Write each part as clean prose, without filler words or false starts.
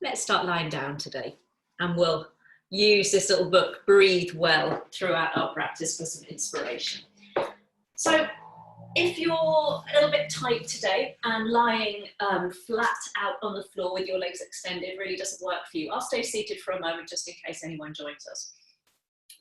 Let's start lying down today, and we'll use this little book, Breathe Well, throughout our practice for some inspiration. So if you're a little bit tight today and lying flat out on the floor with your legs extended really doesn't work for you, I'll stay seated for a moment just in case anyone joins us.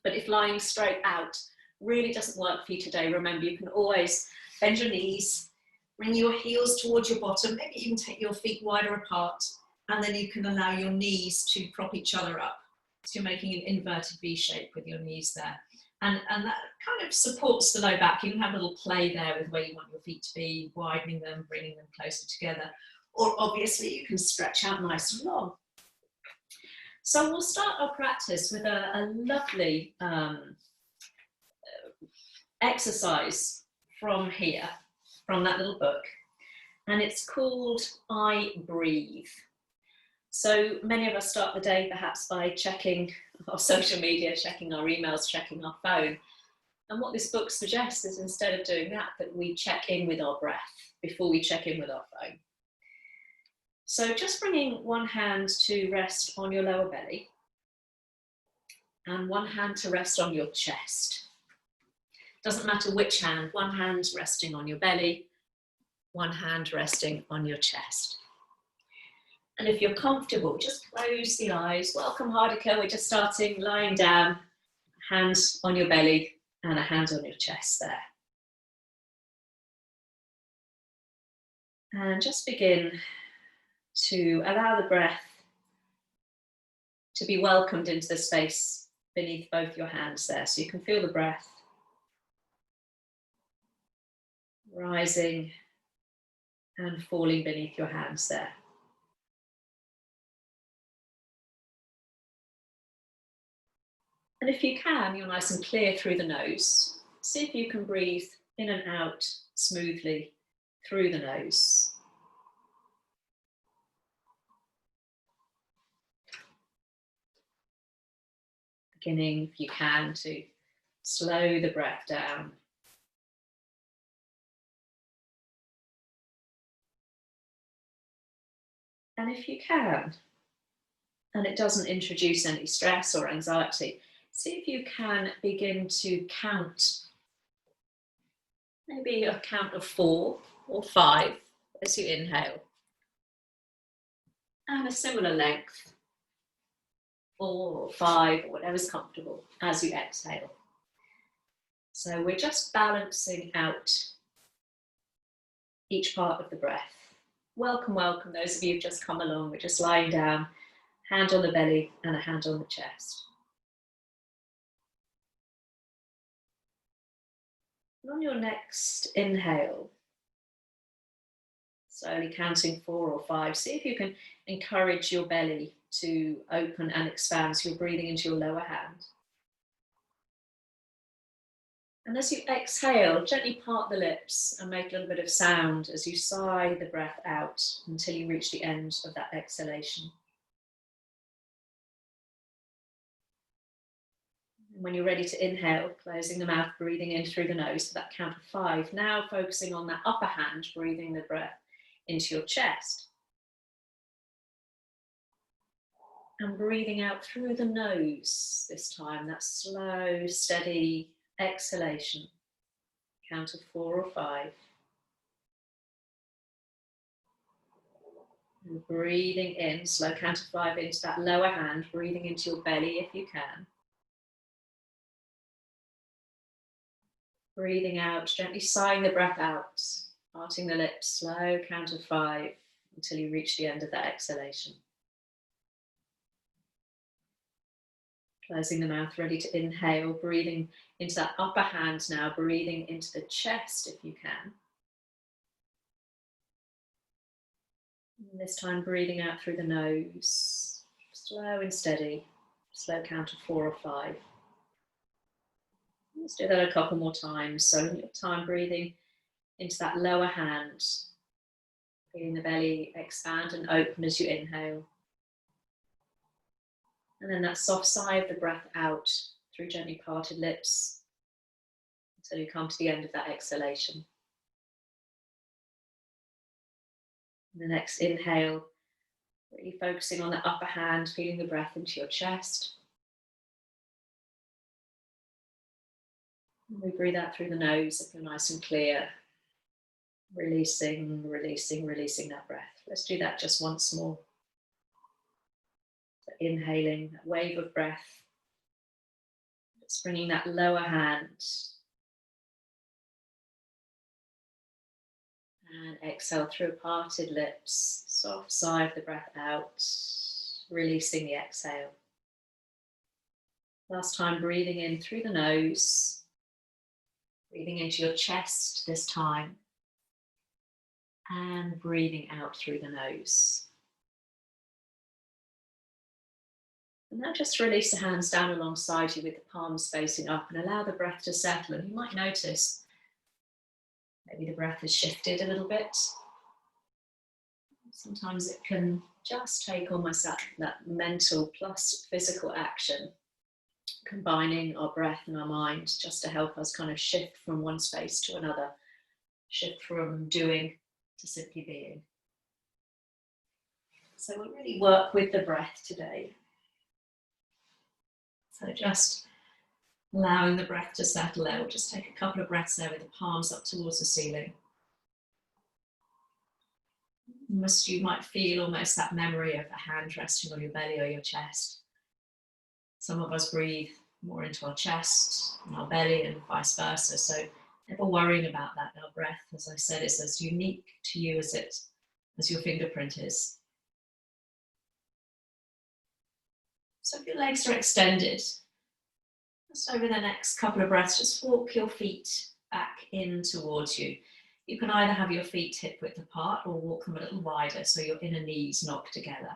But if lying straight out really doesn't work for you today, remember you can always bend your knees, bring your heels towards your bottom, maybe even take your feet wider apart, and then you can allow your knees to prop each other up. So you're making an inverted V shape with your knees there. And that kind of supports the low back. You can have a little play there with where you want your feet to be, widening them, bringing them closer together. Or obviously you can stretch out nice and long. So we'll start our practice with a lovely exercise from here, from that little book. And it's called I Breathe. So many of us start the day perhaps by checking our social media, checking our emails, checking our phone. And what this book suggests is instead of doing that, that we check in with our breath before we check in with our phone. So just bringing one hand to rest on your lower belly and one hand to rest on your chest. Doesn't matter which hand, one hand resting on your belly, one hand resting on your chest. And if you're comfortable, just close the eyes. Welcome, Hardika. We're just starting, lying down, hands on your belly and a hand on your chest there. And just begin to allow the breath to be welcomed into the space beneath both your hands there. So you can feel the breath rising and falling beneath your hands there. And if you can, you're nice and clear through the nose. See if you can breathe in and out smoothly through the nose. Beginning, if you can, to slow the breath down. And if you can, and it doesn't introduce any stress or anxiety, see if you can begin to count, maybe a count of 4 or 5 as you inhale. And a similar length, 4 or 5, or whatever's comfortable as you exhale. So we're just balancing out each part of the breath. Welcome, welcome, those of you who've just come along. We're just lying down, hand on the belly and a hand on the chest. And on your next inhale, slowly counting 4 or 5, see if you can encourage your belly to open and expand so you're breathing into your lower hand. And as you exhale, gently part the lips and make a little bit of sound as you sigh the breath out until you reach the end of that exhalation. When you're ready to inhale, closing the mouth, breathing in through the nose for that count of 5. Now focusing on that upper hand, breathing the breath into your chest. And breathing out through the nose this time, that slow, steady exhalation. Count of 4 or 5. And breathing in, slow count of 5 into that lower hand, breathing into your belly if you can. Breathing out, gently sighing the breath out, parting the lips, slow count of 5 until you reach the end of that exhalation. Closing the mouth, ready to inhale, breathing into that upper hand now, breathing into the chest if you can. And this time breathing out through the nose, slow and steady, slow count of 4 or 5. Let's do that a couple more times. So in your time, breathing into that lower hand, feeling the belly expand and open as you inhale. And then that soft sigh of the breath out through gently parted lips until you come to the end of that exhalation. And the next inhale, Really focusing on the upper hand, feeling the breath into your chest. And we breathe out through the nose if you're nice and clear. Releasing, releasing, releasing that breath. Let's do that just once more. So inhaling, that wave of breath. Just bringing that lower hand. And exhale through parted lips. Soft sigh of the breath out. Releasing the exhale. Last time, breathing in through the nose. Breathing into your chest this time. And breathing out through the nose. And now just release the hands down alongside you with the palms facing up and allow the breath to settle. And you might notice maybe the breath has shifted a little bit. Sometimes it can just take almost that mental plus physical action, combining our breath and our mind just to help us kind of shift from one space to another, shift from doing to simply being. So we'll really work with the breath today. So just allowing the breath to settle there. We'll just take a couple of breaths there with the palms up towards the ceiling. You might feel almost that memory of the hand resting on your belly or your chest. Some of us breathe more into our chest and our belly and vice versa. So never worrying about that. Our breath, as I said, is as unique to you as your fingerprint is. So if your legs are extended, just over the next couple of breaths, just walk your feet back in towards you. You can either have your feet hip width apart or walk them a little wider so your inner knees knock together.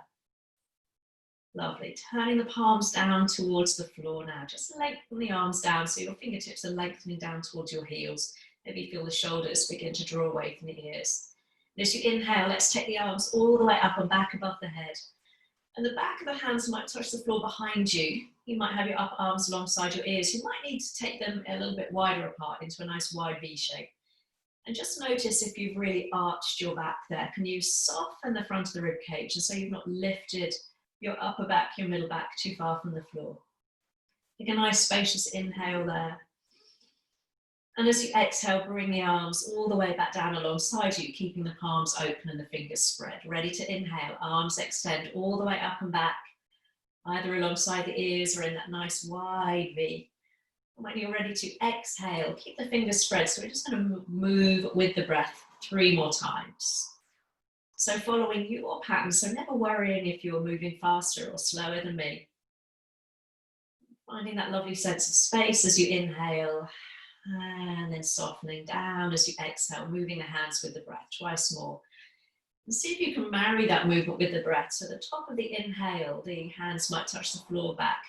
Lovely. Turning the palms down towards the floor now. Just lengthen the arms down so your fingertips are lengthening down towards your heels. Maybe feel the shoulders begin to draw away from the ears. And as you inhale, let's take the arms all the way up and back above the head. And the back of the hands might touch the floor behind you. You might have your upper arms alongside your ears. You might need to take them a little bit wider apart into a nice wide V shape. And just notice if you've really arched your back there. Can you soften the front of the rib cage and so you've not lifted your upper back, your middle back too far from the floor. Take a nice spacious inhale there. And as you exhale, bring the arms all the way back down alongside you, keeping the palms open and the fingers spread. Ready to inhale, arms extend all the way up and back, either alongside the ears or in that nice wide V. And when you're ready to exhale, keep the fingers spread. So we're just going to move with the breath 3 more times. So following your pattern, so never worrying if you're moving faster or slower than me. Finding that lovely sense of space as you inhale and then softening down as you exhale, moving the hands with the breath twice more. And see if you can marry that movement with the breath. So at the top of the inhale, the hands might touch the floor back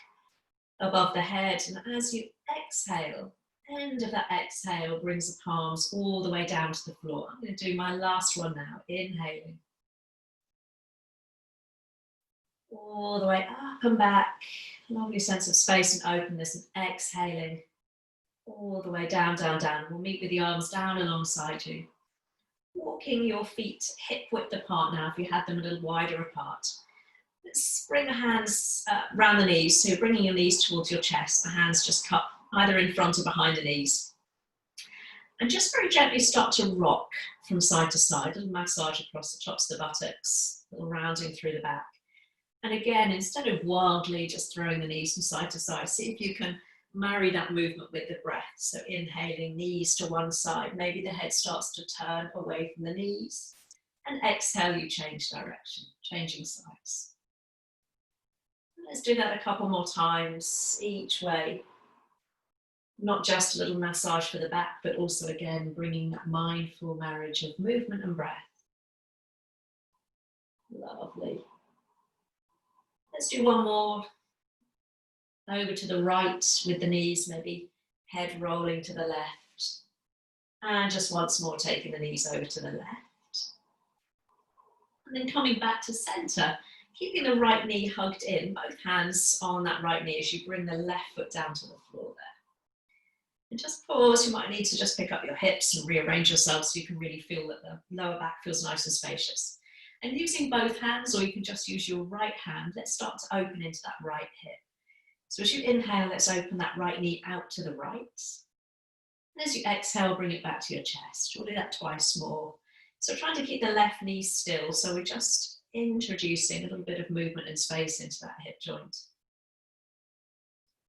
above the head. And as you exhale, end of that exhale brings the palms all the way down to the floor. I'm going to do my last one now, inhaling. All the way up and back, lovely sense of space and openness, and exhaling all the way down, down, down. We'll meet with the arms down alongside you. Walking your feet hip width apart now if you had them a little wider apart. Let's bring the hands round the knees, so you're bringing your knees towards your chest, the hands just cup either in front or behind the knees. And just very gently start to rock from side to side, a little massage across the tops of the buttocks, a little rounding through the back. And again, instead of wildly just throwing the knees from side to side, see if you can marry that movement with the breath. So inhaling, knees to one side, maybe the head starts to turn away from the knees. And exhale, you change direction, changing sides. Let's do that a couple more times each way. Not just a little massage for the back, but also again, bringing that mindful marriage of movement and breath. Lovely. Let's do one more. Over to the right with the knees, maybe head rolling to the left. And just once more, taking the knees over to the left. And then coming back to center, keeping the right knee hugged in, both hands on that right knee as you bring the left foot down to the floor there. And just pause, you might need to just pick up your hips and rearrange yourself so you can really feel that the lower back feels nice and spacious. And using both hands, or you can just use your right hand, let's start to open into that right hip. So as you inhale, let's open that right knee out to the right. And as you exhale, bring it back to your chest. We'll do that twice more. So trying to keep the left knee still. So we're just introducing a little bit of movement and space into that hip joint.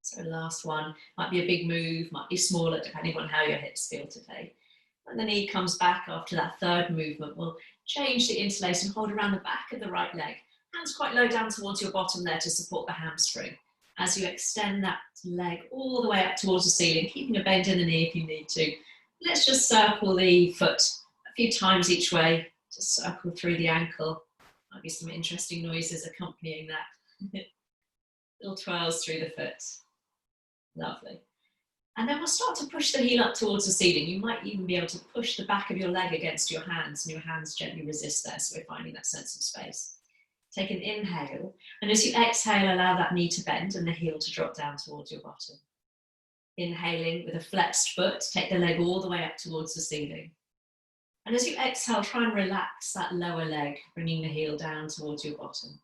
So last one, might be a big move, might be smaller, depending on how your hips feel today. When the knee comes back after that third movement, we'll change the interlace and hold around the back of the right leg. Hands quite low down towards your bottom there to support the hamstring. As you extend that leg all the way up towards the ceiling, keeping a bend in the knee if you need to. Let's just circle the foot a few times each way, just circle through the ankle. Might be some interesting noises accompanying that. Little twirls through the foot. Lovely. And then we'll start to push the heel up towards the ceiling. You might even be able to push the back of your leg against your hands, and your hands gently resist there, so we're finding that sense of space. Take an inhale, and as you exhale, allow that knee to bend and the heel to drop down towards your bottom. Inhaling with a flexed foot, take the leg all the way up towards the ceiling. And as you exhale, try and relax that lower leg, bringing the heel down towards your bottom.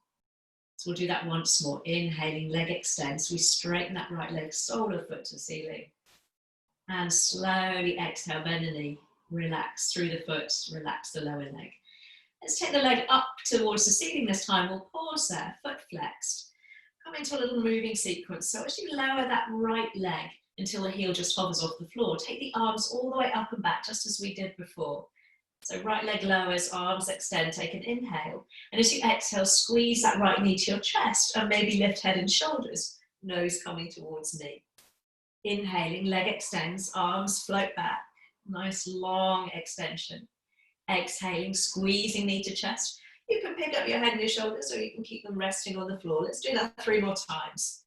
So we'll do that once more. Inhaling, leg extends. We straighten that right leg, sole of foot to ceiling. And slowly exhale, bend the knee. Relax through the foot, relax the lower leg. Let's take the leg up towards the ceiling this time. We'll pause there, foot flexed. Come into a little moving sequence. So as you lower that right leg until the heel just hovers off the floor, take the arms all the way up and back, just as we did before. So right leg lowers, arms extend, take an inhale. And as you exhale, squeeze that right knee to your chest and maybe lift head and shoulders, nose coming towards knee. Inhaling, leg extends, arms float back. Nice long extension. Exhaling, squeezing knee to chest. You can pick up your head and your shoulders, or you can keep them resting on the floor. Let's do that 3 more times.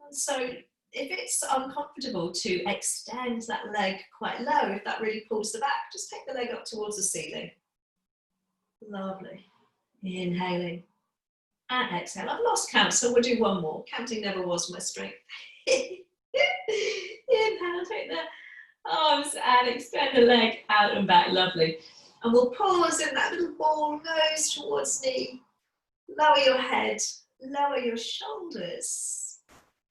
And so if it's uncomfortable to extend that leg quite low, if that really pulls the back, just take the leg up towards the ceiling. Lovely. Inhaling and exhale. I've lost count, so we'll do 1 more. Counting never was my strength. Inhale, take the arms and extend the leg out and back. Lovely. And we'll pause in that little ball, nose towards knee. Lower your head, lower your shoulders.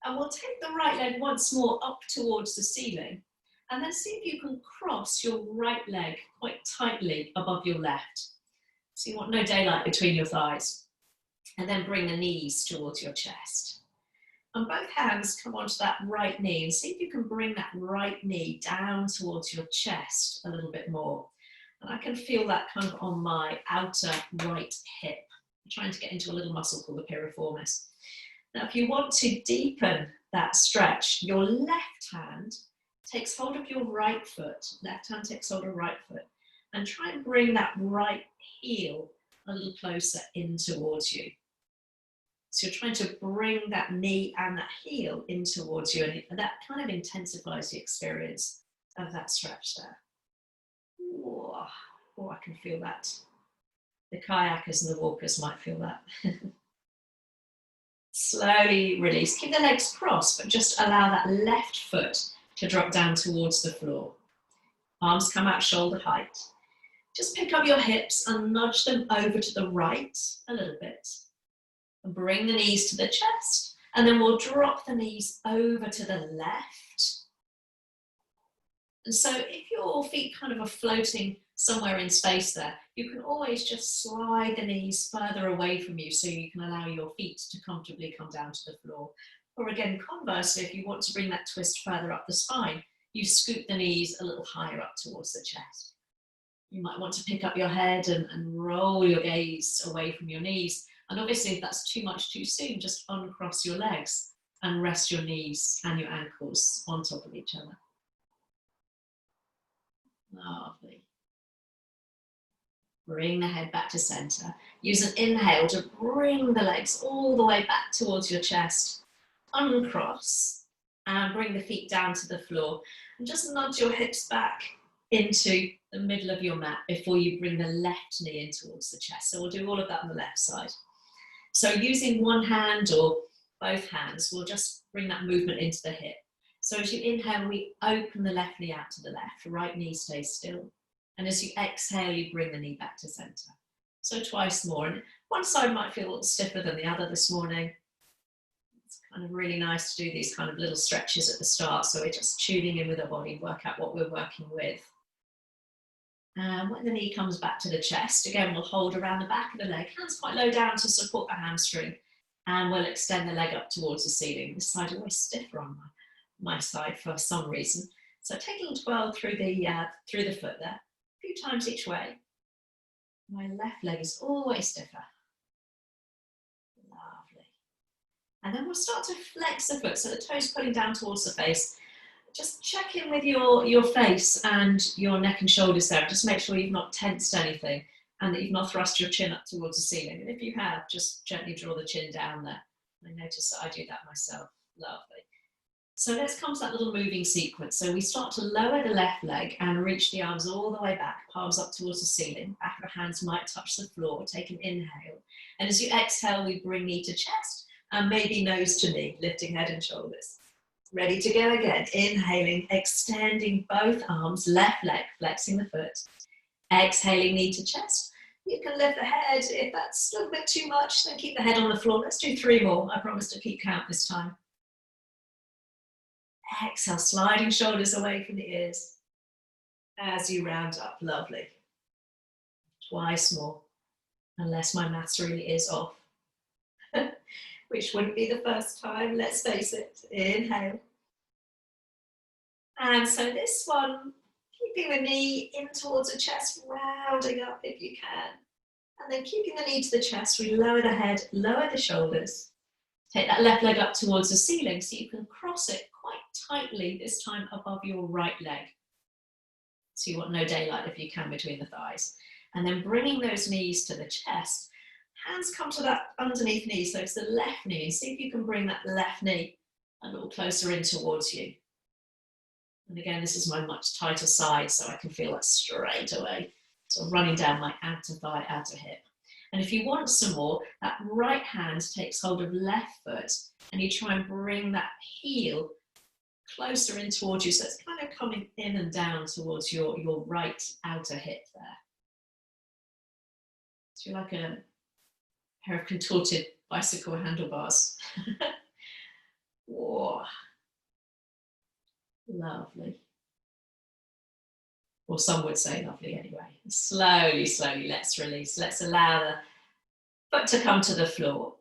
And we'll take the right leg once more up towards the ceiling. And then see if you can cross your right leg quite tightly above your left. So you want no daylight between your thighs. And then bring the knees towards your chest. And both hands come onto that right knee, and see if you can bring that right knee down towards your chest a little bit more. And I can feel that kind of on my outer right hip. I'm trying to get into a little muscle called the piriformis. Now, if you want to deepen that stretch, your left hand takes hold of your right foot. Left hand takes hold of right foot. And try and bring that right heel a little closer in towards you. So you're trying to bring that knee and that heel in towards you, and that kind of intensifies the experience of that stretch there. Oh, I can feel that. The kayakers and the walkers might feel that. Slowly release. Keep the legs crossed, but just allow that left foot to drop down towards the floor. Arms come out shoulder height. Just pick up your hips and nudge them over to the right a little bit. And bring the knees to the chest, and then we'll drop the knees over to the left. And so if your feet kind of are floating somewhere in space there, you can always just slide the knees further away from you so you can allow your feet to comfortably come down to the floor. Or again, conversely, if you want to bring that twist further up the spine, you scoop the knees a little higher up towards the chest. You might want to pick up your head and roll your gaze away from your knees. And obviously, if that's too much too soon, just uncross your legs and rest your knees and your ankles on top of each other. Lovely. Bring the head back to center. Use an inhale to bring the legs all the way back towards your chest. Uncross and bring the feet down to the floor. And just nudge your hips back into the middle of your mat before you bring the left knee in towards the chest. So we'll do all of that on the left side. So using one hand or both hands, we'll just bring that movement into the hip. So as you inhale, we open the left knee out to the left, right knee stays still. And as you exhale, you bring the knee back to center. So twice more. And one side might feel a little stiffer than the other this morning. It's kind of really nice to do these kind of little stretches at the start. So we're just tuning in with our body, work out what we're working with. And when the knee comes back to the chest, again, we'll hold around the back of the leg, hands quite low down to support the hamstring. And we'll extend the leg up towards the ceiling. This side is always stiffer on my side for some reason. So taking 12 through the foot there, a few times each way. My left leg is always stiffer. Lovely. And then we'll start to flex the foot, so the toes pulling down towards the face. Just check in with your face and your neck and shoulders there. Just make sure you've not tensed anything and that you've not thrust your chin up towards the ceiling. And if you have, just gently draw the chin down there. I notice that I do that myself. Lovely. So let's come to that little moving sequence. So we start to lower the left leg and reach the arms all the way back, palms up towards the ceiling. Back of the hands might touch the floor. Take an inhale. And as you exhale, we bring knee to chest and maybe nose to knee, lifting head and shoulders. Ready to go again. Inhaling, extending both arms, left leg, flexing the foot. Exhaling, knee to chest. You can lift the head. If that's a little bit too much, then keep the head on the floor. Let's do 3 more. I promise to keep count this time. Exhale, sliding shoulders away from the ears as you round up. Lovely. Twice more, unless my maths really is off. Which wouldn't be the first time, let's face it. Inhale. And so this one, keeping the knee in towards the chest, rounding up if you can. And then keeping the knee to the chest, we lower the head, lower the shoulders. Take that left leg up towards the ceiling so you can cross it quite tightly, this time above your right leg. So you want no daylight if you can between the thighs. And then bringing those knees to the chest. Hands come to that underneath knee, so it's the left knee. See if you can bring that left knee a little closer in towards you. And again, this is my much tighter side, so I can feel that straight away. So running down my outer thigh, outer hip. And if you want some more, that right hand takes hold of left foot, and you try and bring that heel closer in towards you. So it's kind of coming in and down towards your right outer hip there. So you're like a pair of contorted bicycle handlebars. Whoa. Lovely. Or some would say lovely anyway. Slowly, slowly, let's release. Let's allow the foot to come to the floor.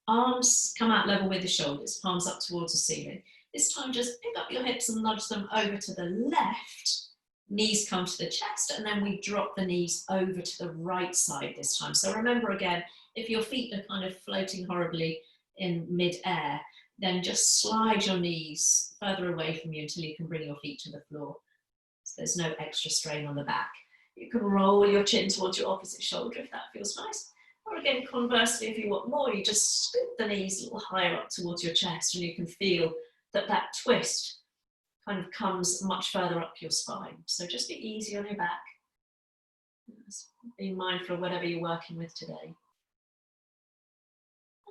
Arms come out level with the shoulders, palms up towards the ceiling. This time just pick up your hips and nudge them over to the left. Knees come to the chest, and then we drop the knees over to the right side this time. So remember again, if your feet are kind of floating horribly in mid-air, then just slide your knees further away from you until you can bring your feet to the floor. So there's no extra strain on the back. You can roll your chin towards your opposite shoulder if that feels nice. Or again, conversely, if you want more, you just scoop the knees a little higher up towards your chest, and you can feel that that twist kind of comes much further up your spine. So just be easy on your back. Be mindful of whatever you're working with today.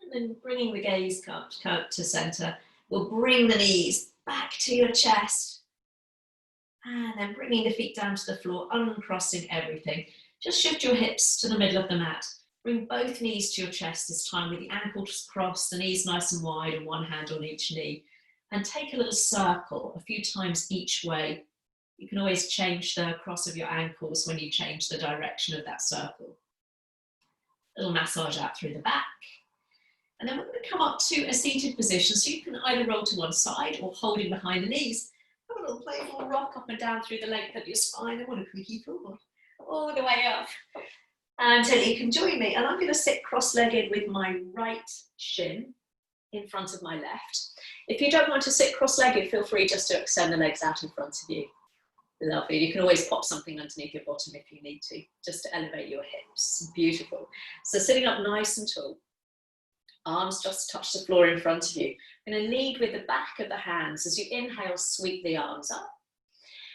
And then bringing the gaze to center, we'll bring the knees back to your chest. And then bringing the feet down to the floor, uncrossing everything. Just shift your hips to the middle of the mat. Bring both knees to your chest this time with the ankles crossed, the knees nice and wide, and one hand on each knee. And take a little circle a few times each way. You can always change the cross of your ankles when you change the direction of that circle. A little massage out through the back. And then we're going to come up to a seated position. So you can either roll to one side or holding behind the knees. Have a little playful rock up and down through the length of your spine. I want a creaky forward, all the way up. Until you can join me. And I'm going to sit cross-legged with my right shin in front of my left. If you don't want to sit cross-legged, feel free just to extend the legs out in front of you. Lovely. You can always pop something underneath your bottom if you need to, just to elevate your hips. Beautiful. So sitting up nice and tall. Arms just touch the floor in front of you. I'm going to lead with the back of the hands. As you inhale, sweep the arms up.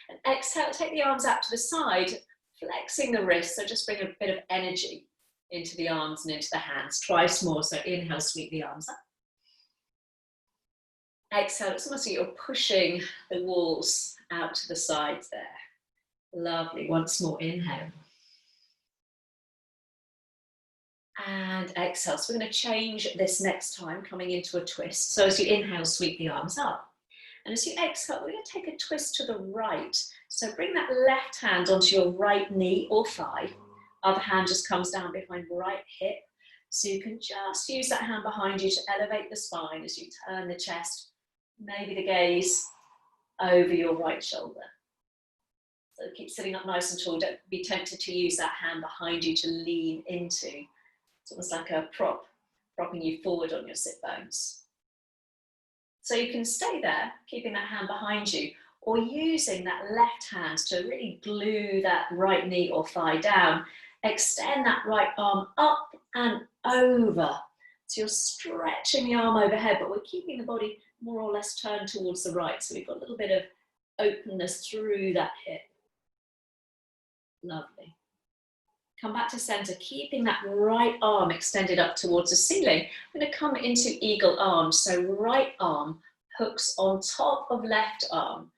And exhale, take the arms out to the side, flexing the wrists. So just bring a bit of energy into the arms and into the hands. Twice more. So inhale, sweep the arms up. Exhale, it's almost like you're pushing the walls out to the sides there. Lovely. Once more, inhale. And exhale. So we're going to change this next time, coming into a twist. So as you inhale, sweep the arms up. And as you exhale, we're going to take a twist to the right. So bring that left hand onto your right knee or thigh. Other hand just comes down behind right hip. So you can just use that hand behind you to elevate the spine as you turn the chest, maybe the gaze over your right shoulder. So keep sitting up nice and tall. Don't be tempted to use that hand behind you to lean into. It's almost like a prop, propping you forward on your sit bones. So you can stay there, keeping that hand behind you, or using that left hand to really glue that right knee or thigh down. Extend that right arm up and over. So you're stretching the arm overhead, but we're keeping the body more or less turned towards the right. So we've got a little bit of openness through that hip. Lovely. Come back to center, keeping that right arm extended up towards the ceiling. I'm going to come into eagle arms. So right arm hooks on top of left arm.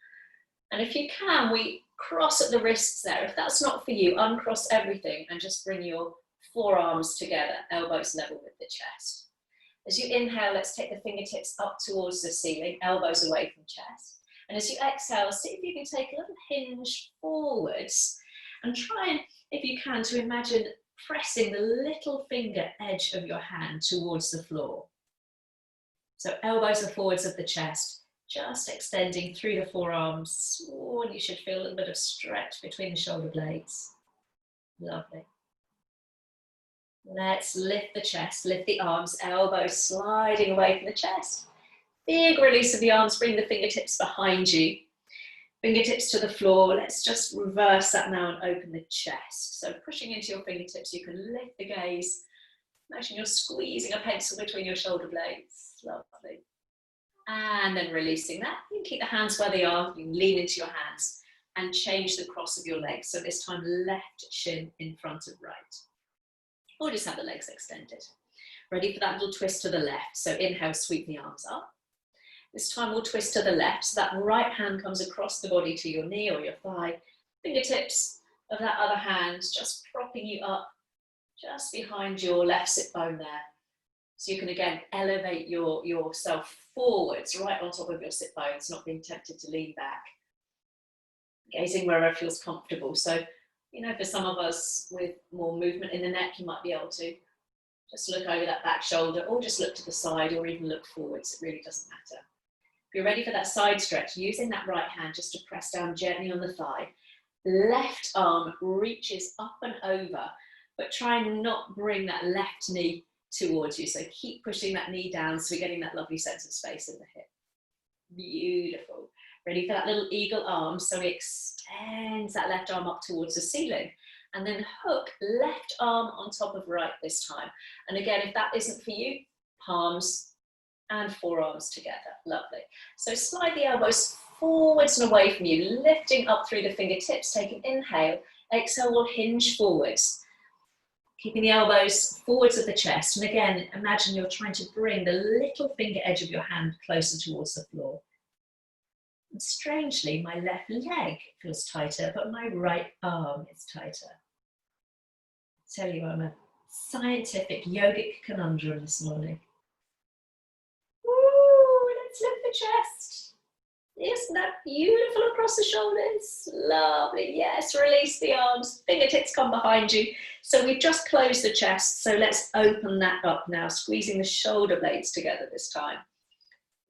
And if you can, we cross at the wrists there. If that's not for you, uncross everything and just bring your forearms together, elbows level with the chest. As you inhale, let's take the fingertips up towards the ceiling, elbows away from chest. And as you exhale, see if you can take a little hinge forwards and try and, if you can, to imagine pressing the little finger edge of your hand towards the floor. So elbows are forwards of the chest, just extending through the forearms. Oh, and you should feel a little bit of stretch between the shoulder blades. Lovely. Let's lift the chest, lift the arms, elbows sliding away from the chest. Big release of the arms, bring the fingertips behind you. Fingertips to the floor. Let's just reverse that now and open the chest. So pushing into your fingertips, you can lift the gaze. Imagine you're squeezing a pencil between your shoulder blades. Lovely. And then releasing that. You can keep the hands where they are. You can lean into your hands and change the cross of your legs. So this time left shin in front of right. Or just have the legs extended. Ready for that little twist to the left. So inhale, sweep the arms up. This time we'll twist to the left, so that right hand comes across the body to your knee or your thigh. Fingertips of that other hand just propping you up just behind your left sit bone there. So you can again elevate yourself forwards right on top of your sit bones, not being tempted to lean back. Gazing wherever feels comfortable. So, you know, for some of us with more movement in the neck, you might be able to just look over that back shoulder or just look to the side or even look forwards. It really doesn't matter. If you're ready for that side stretch, using that right hand just to press down gently on the thigh. Left arm reaches up and over, but try and not bring that left knee towards you. So keep pushing that knee down so we're getting that lovely sense of space in the hip. Beautiful. Ready for that little eagle arm. So we extend that left arm up towards the ceiling and then hook left arm on top of right this time. And again, if that isn't for you, palms and forearms together. Lovely. So slide the elbows forwards and away from you, lifting up through the fingertips. Take an inhale. Exhale, we'll hinge forwards. Keeping the elbows forwards of the chest. And again, imagine you're trying to bring the little finger edge of your hand closer towards the floor. And strangely, my left leg feels tighter, but my right arm is tighter. I tell you, I'm a scientific yogic conundrum this morning. Let's lift the chest. Isn't that beautiful across the shoulders? Lovely. Yes, release the arms. Fingertips come behind you. So we've just closed the chest. So let's open that up now, squeezing the shoulder blades together this time.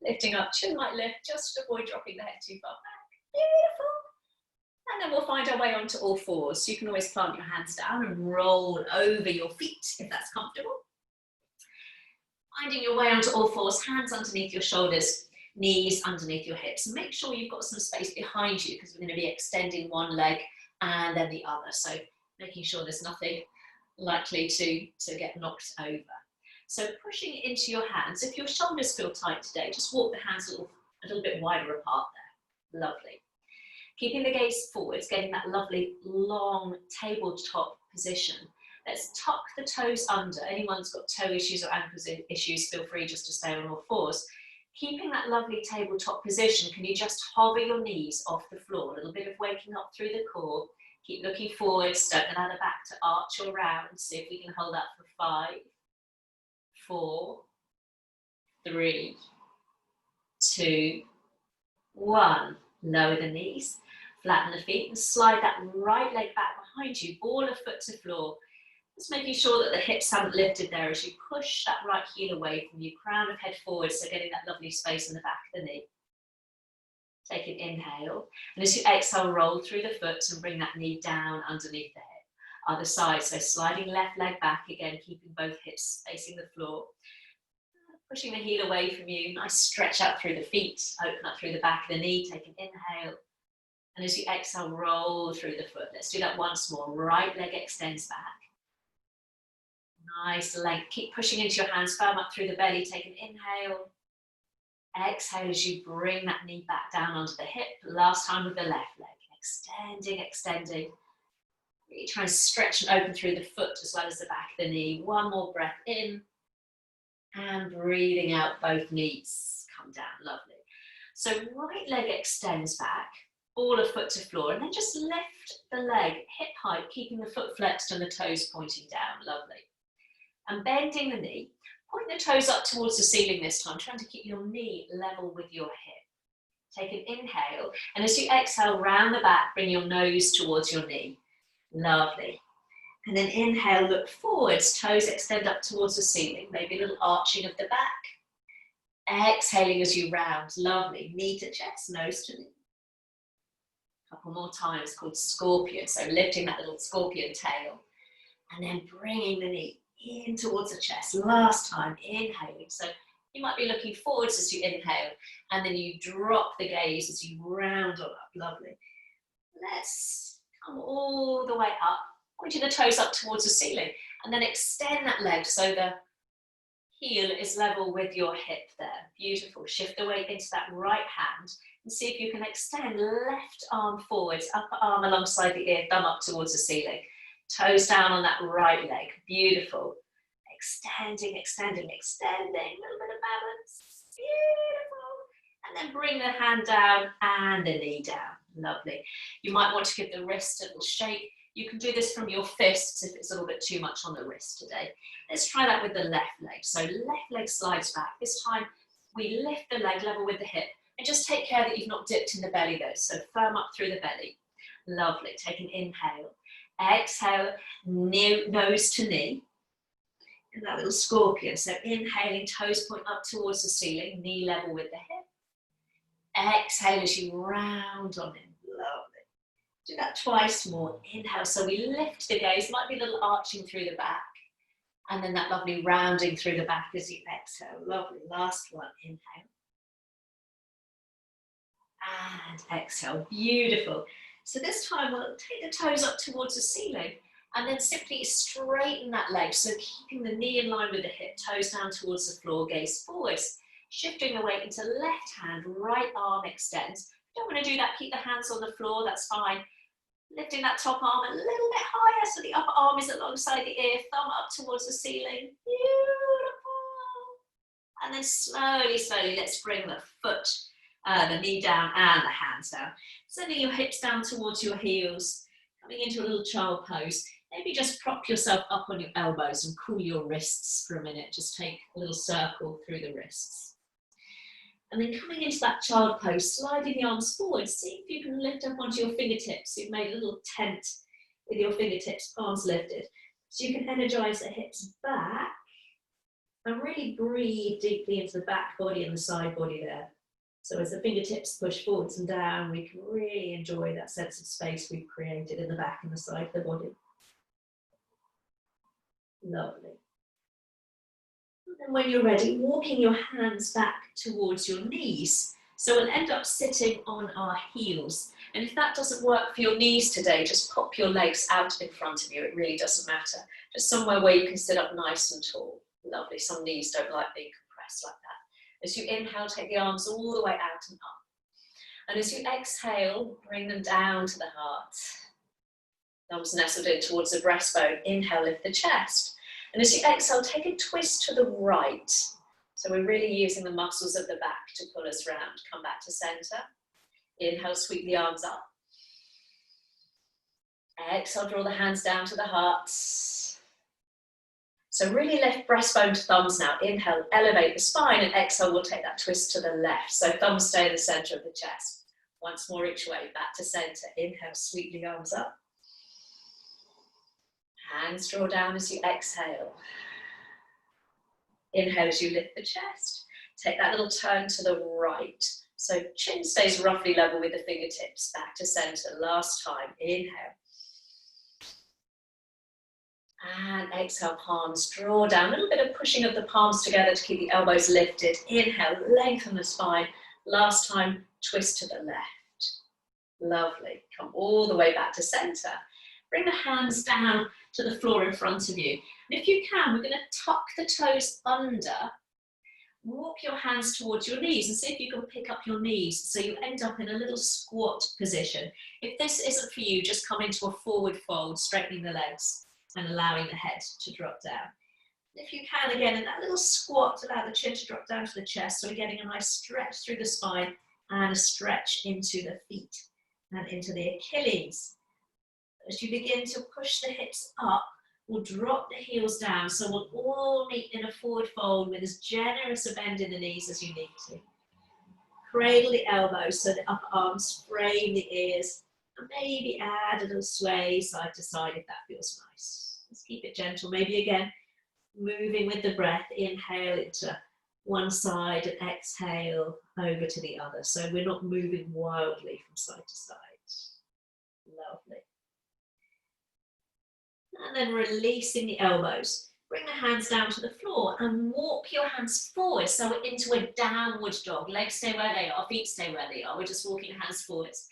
Lifting up, chin might lift, just to avoid dropping the head too far back. Beautiful. And then we'll find our way onto all fours. So you can always plant your hands down and roll over your feet if that's comfortable. Finding your way onto all fours, hands underneath your shoulders, knees underneath your hips. And make sure you've got some space behind you because we're going to be extending one leg and then the other. So making sure there's nothing likely to get knocked over. So pushing into your hands. If your shoulders feel tight today, just walk the hands a little bit wider apart there. Lovely. Keeping the gaze forwards, getting that lovely long tabletop position. Let's tuck the toes under. Anyone who's got toe issues or ankle issues, feel free just to stay on all fours. Keeping that lovely tabletop position, can you just hover your knees off the floor? A little bit of waking up through the core, Keep looking forwards, don't allow the back to arch or round. See if we can hold that for 5, 4, 3, 2, 1. Lower the knees, flatten the feet and slide that right leg back behind you, ball of foot to floor. Just making sure that the hips haven't lifted there as you push that right heel away from you, crown of head forward, so getting that lovely space in the back of the knee. Take an inhale, and as you exhale, roll through the foot and bring that knee down underneath the hip. Other side, so sliding left leg back again, keeping both hips facing the floor. Pushing the heel away from you, nice stretch out through the feet, open up through the back of the knee, take an inhale. And as you exhale, roll through the foot. Let's do that once more. Right leg extends back. Nice length. Keep pushing into your hands, firm up through the belly. Take an inhale. Exhale as you bring that knee back down onto the hip. Last time with the left leg. Extending, extending. Really try and stretch and open through the foot as well as the back of the knee. One more breath in. And breathing out, both knees come down. Lovely. So right leg extends back. Ball of foot to floor. And then just lift the leg hip height, keeping the foot flexed and the toes pointing down. Lovely. And bending the knee. Point the toes up towards the ceiling this time, trying to keep your knee level with your hip. Take an inhale, and as you exhale, round the back, bring your nose towards your knee. Lovely. And then inhale, look forwards, toes extend up towards the ceiling, maybe a little arching of the back. Exhaling as you round, lovely. Knee to chest, nose to knee. A couple more times, called scorpion, so lifting that little scorpion tail. And then bringing the knee in towards the chest. Last time, inhaling. So you might be looking forwards as you inhale, and then you drop the gaze as you round on up. Lovely. Let's come all the way up, pointing the toes up towards the ceiling, and then extend that leg so the heel is level with your hip there. Beautiful. Shift the weight into that right hand, and see if you can extend left arm forwards, upper arm alongside the ear, thumb up towards the ceiling. Toes down on that right leg. Beautiful. Extending, extending, extending. A little bit of balance. Beautiful. And then bring the hand down and the knee down. Lovely. You might want to give the wrist a little shake. You can do this from your fists if it's a little bit too much on the wrist today. Let's try that with the left leg. So left leg slides back. This time we lift the leg level with the hip. And just take care that you've not dipped in the belly though. So firm up through the belly. Lovely. Take an inhale. Exhale, nose to knee. And that little scorpion. So inhaling, toes point up towards the ceiling, knee level with the hip. Exhale as you round on in. Lovely. Do that twice more. Inhale. So we lift the gaze. Might be a little arching through the back. And then that lovely rounding through the back as you exhale. Lovely. Last one. Inhale. And exhale. Beautiful. So this time we'll take the toes up towards the ceiling and then simply straighten that leg. So keeping the knee in line with the hip, toes down towards the floor, gaze forwards. Shifting the weight into left hand, right arm extends. Don't want to do that, keep the hands on the floor, that's fine. Lifting that top arm a little bit higher so the upper arm is alongside the ear, thumb up towards the ceiling. Beautiful. And then slowly, slowly, let's bring the foot, the knee down and the hands down. Sending your hips down towards your heels, coming into a little child pose. Maybe just prop yourself up on your elbows and cool your wrists for a minute. Just take a little circle through the wrists. And then coming into that child pose, sliding the arms forward. See if you can lift up onto your fingertips. You've made a little tent with your fingertips, palms lifted. So you can energize the hips back and really breathe deeply into the back body and the side body there. So as the fingertips push forwards and down, we can really enjoy that sense of space we've created in the back and the side of the body. Lovely. And then when you're ready, walking your hands back towards your knees. So we'll end up sitting on our heels. And if that doesn't work for your knees today, just pop your legs out in front of you. It really doesn't matter. Just somewhere where you can sit up nice and tall. Lovely. Some knees don't like being compressed like that. As you inhale, take the arms all the way out and up. And as you exhale, bring them down to the heart. Thumbs nestled in towards the breastbone. Inhale, lift the chest. And as you exhale, take a twist to the right. So we're really using the muscles of the back to pull us round. Come back to center. Inhale, sweep the arms up. Exhale, draw the hands down to the heart. So really lift breastbone to thumbs now. Inhale, elevate the spine, and exhale, we'll take that twist to the left. So thumbs stay in the center of the chest. Once more each way, back to center. Inhale, sweep the arms up. Hands draw down as you exhale. Inhale as you lift the chest. Take that little turn to the right. So chin stays roughly level with the fingertips. Back to center. Last time. Inhale. And exhale, palms draw down. A little bit of pushing of the palms together to keep the elbows lifted. Inhale, lengthen the spine. Last time, twist to the left. Lovely. Come all the way back to center. Bring the hands down to the floor in front of you. And if you can, we're going to tuck the toes under. Walk your hands towards your knees and see if you can pick up your knees so you end up in a little squat position. If this isn't for you, just come into a forward fold, straightening the legs and allowing the head to drop down. If you can, again, in that little squat, allow the chin to drop down to the chest, so we're getting a nice stretch through the spine and a stretch into the feet and into the Achilles. As you begin to push the hips up, we'll drop the heels down, so we'll all meet in a forward fold with as generous a bend in the knees as you need to. Cradle the elbows so the upper arms frame the ears, and maybe add a little sway side to side if that feels nice. Let's keep it gentle. Maybe again, moving with the breath. Inhale into one side and exhale over to the other. So we're not moving wildly from side to side. Lovely. And then releasing the elbows. Bring the hands down to the floor and walk your hands forward. So we're into a downward dog. Legs stay where they are, feet stay where they are. We're just walking hands forwards.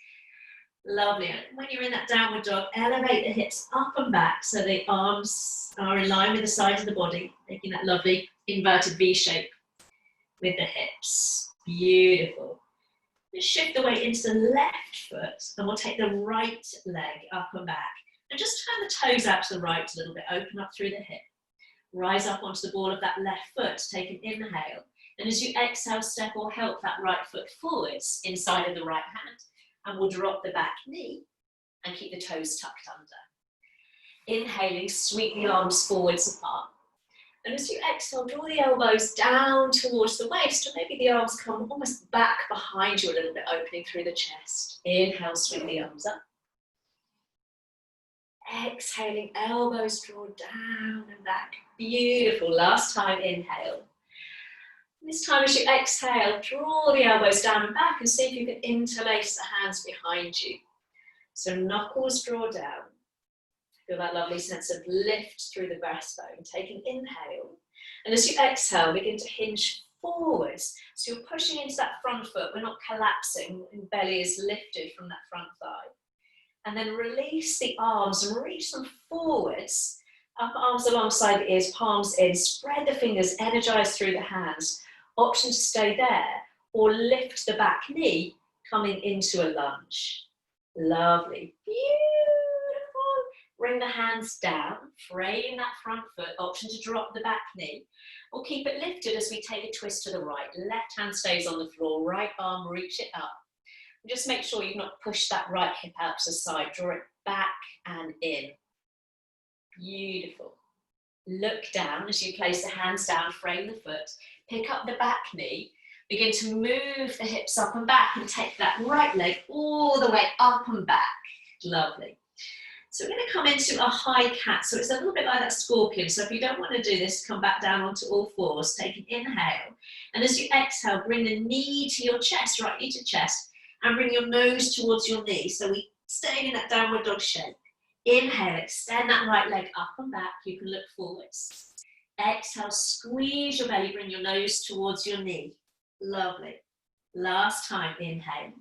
Lovely. And when you're in that downward dog, elevate the hips up and back so the arms are in line with the sides of the body, making that lovely inverted V shape with the hips. Beautiful. Just shift the weight into the left foot and we'll take the right leg up and back. And just turn the toes out to the right a little bit, open up through the hip. Rise up onto the ball of that left foot, take an inhale. And as you exhale, step or help that right foot forwards inside of the right hand. And we'll drop the back knee and keep the toes tucked under. Inhaling, sweep the arms forwards and up. And as you exhale, draw the elbows down towards the waist, or maybe the arms come almost back behind you a little bit, opening through the chest. Inhale, sweep the arms up. Exhaling, elbows draw down and back. Beautiful. Last time, inhale. This time as you exhale, draw the elbows down and back and see if you can interlace the hands behind you. So knuckles draw down. Feel that lovely sense of lift through the breastbone. Take an inhale. And as you exhale, begin to hinge forwards. So you're pushing into that front foot. We're not collapsing. And belly is lifted from that front thigh. And then release the arms and reach them forwards. Upper arms alongside the ears, palms in. Spread the fingers, energize through the hands. Option to stay there or lift the back knee, coming into a lunge. Lovely. Beautiful. Bring the hands down, frame that front foot. Option to drop the back knee or keep it lifted as we take a twist to the right. Left hand stays on the floor, right arm, reach it up. Just make sure you've not pushed that right hip out to the side. Draw it back and in. Beautiful. Look down as you place the hands down, frame the foot. Pick up the back knee. Begin to move the hips up and back and take that right leg all the way up and back. Lovely. So we're going to come into a high cat. So it's a little bit like that scorpion. So if you don't want to do this, come back down onto all fours. Take an inhale. And as you exhale, bring the knee to your chest, right knee to chest. And bring your nose towards your knee. So we stay in that downward dog shape. Inhale, extend that right leg up and back. You can look forwards. Exhale, squeeze your belly, bring your nose towards your knee. Lovely. Last time, inhale.